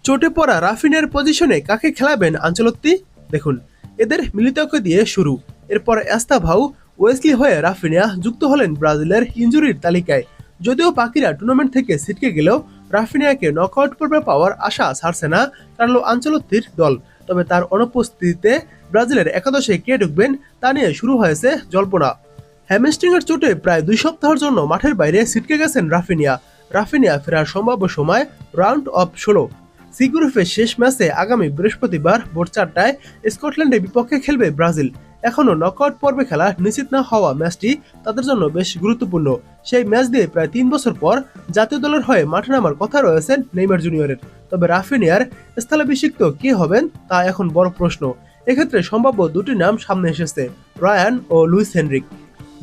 চোটে পড়া রাফিনিয়ার পজিশনে কাকে খেলাবেন আনচেলত্তি? দেখুন, এদের মিলিতজ্ঞ দিয়ে শুরু। এরপর এস্তাভাও, ওয়েসলি হয়ে রাফিনিয়া যুক্ত হলেন ব্রাজিলের ইনজুরির তালিকায়। যদিও বাকিরা টুর্নামেন্ট থেকে ছিটকে গেলেও রাফিনিয়াকে নকআউট পর্বে পাওয়ার আশা ছাড়ছে না কার্লো আনচেলত্তির দল। তবে তার অনুপস্থিতিতে ব্রাজিলের একাদশে কে ঢুকবেন তা নিয়ে শুরু হয়েছে জল্পনা। হ্যামস্ট্রিংয়ের চোটে প্রায় 2 সপ্তাহের জন্য মাঠের বাইরে ছিটকে গেছেন রাফিনিয়া ফেরার সম্ভাব্য সময় রাউন্ড অফ 16। সি গ্রুপের শেষ ম্যাচে আগামী বৃহস্পতিবার ভোর 4টায় স্কটল্যান্ডের বিপক্ষে খেলবে ব্রাজিল। এখনও নকআউট পর্বে খেলা নিশ্চিত না হওয়া ম্যাচটি তাদের জন্য বেশ গুরুত্বপূর্ণ। সেই ম্যাচ দিয়ে প্রায় 3 বছর পর জাতীয় দলের হয়ে মাঠে নামার কথা রয়েছেন নেইমার জুনিয়রের। তবে রাফিনিয়ার স্থলাভিষিক্ত কে হবেন তা এখন বড় প্রশ্ন। এক্ষেত্রে সম্ভাব্য দুটি নাম সামনে এসেছে, রায়ান ও লুইস হেনরিক।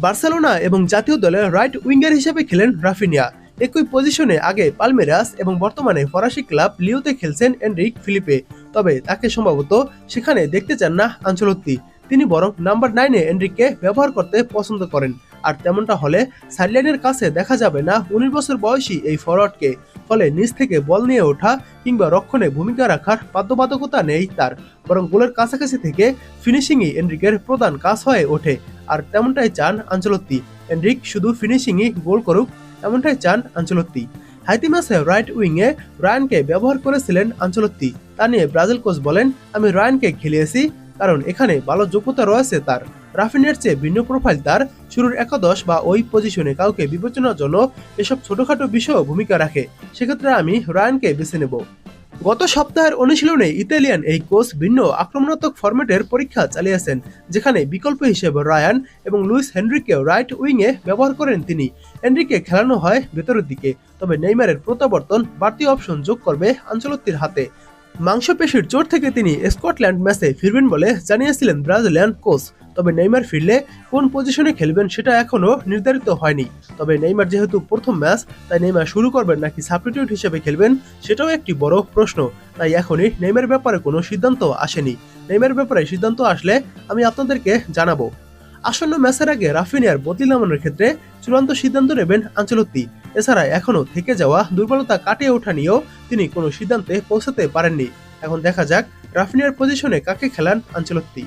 বার্সেলোনা এবং জাতীয় দলে রাইট উইঙ্গার হিসেবে খেলেন রাফিনিয়া। একই পজিশনে আগে পালমেরাস এবং বর্তমানে ফরাসি ক্লাব লিওতে খেলছেন এনরিক ফিলিপে। তবে তাকে সম্ভবত সেখানে দেখতে চান না আনচেলত্তি। তিনি বরং নাম্বার 9-এ এনরিককে ব্যবহার করতে পছন্দ করেন। আর তেমনটা হলে সাইডলাইনের কাছে দেখা যাবে না 19 বছর বয়সী এই ফরওয়ার্ডকে। ফলে নিচ থেকে বল নিয়ে ওঠা কিংবা রক্ষণে ভূমিকা রাখার বাধ্যবাধকতা নেই তার, বরং গোলের কাছাকাছি থেকে ফিনিশিংই এনরিকের প্রধান কাজ হয়ে ওঠে। আর তেমনটাই চান আনচেলত্তি। এনরিক শুধু ফিনিশিংই গোল করুক, এমনটাই চান আনচেলত্তি। হাইতি ম্যাচে রাইট উইংয়ে রায়ানকে ব্যবহার করেছিলেন আনচেলত্তি। তা নিয়ে ব্রাজিল কোচ বলেন, আমি রায়ানকে খেলিয়েছি কারণ এখানে ভালো যোগ্যতা রয়েছে তার। রাফিনিয়ার চেয়ে ভিন্ন প্রোফাইল তার। শুরুর একাদশ বা ওই পজিশনে কাউকে বিবেচনার জন্য এসব ছোটখাটো বিষয়ও ভূমিকা রাখে। সেক্ষেত্রে আমি রায়ানকে বেছে নেব। গত সপ্তাহের অনুশীলনে ইতালিয়ান এই কোচ ভিন্ন আক্রমণাত্মক ফরম্যাটের পরীক্ষা চালিয়েছেন, যেখানে বিকল্প হিসেবে রায়ান এবং লুইস হেনরিককে রাইট উইংয়ে ব্যবহার করেন তিনি। হেনরিককে খেলানো হয় ভেতরের দিকে। তবে নেইমারের প্রত্যাবর্তন বাড়তি অপশন যোগ করবে আনচেলত্তির হাতে। মাংসপেশির চোট থেকে তিনি স্কটল্যান্ড ম্যাচে ফিরবেন বলে জানিয়েছিলেন ব্রাজিলিয়ান কোচ। তবে নেইমার ফিরলে কোন পজিশনে খেলবেন সেটা এখনও নির্ধারিত হয়নি। তবে নেইমার যেহেতু প্রথম ম্যাচ, তাই নেইমার শুরু করবেন নাকি সাবস্টিটিউট হিসেবে খেলবেন সেটাও একটি বড় প্রশ্ন। তাই এখনই নেইমারের ব্যাপারে কোনো সিদ্ধান্ত আসেনি। নেইমারের ব্যাপারে সিদ্ধান্ত আসলে আমি আপনাদেরকে জানাবো। আসন্ন ম্যাচের আগে রাফিনিয়ার বদলি নামানোর ক্ষেত্রে চূড়ান্ত সিদ্ধান্ত নেবেন আনচেলত্তি। এছাড়া এখনও থেকে যাওয়া দুর্বলতা কাটিয়ে ওঠা নিয়েও তিনি কোনো সিদ্ধান্তে পৌঁছাতে পারেননি। এখন দেখা যাক রাফিনিয়ার পজিশনে কাকে খেলান আনচেলত্তি।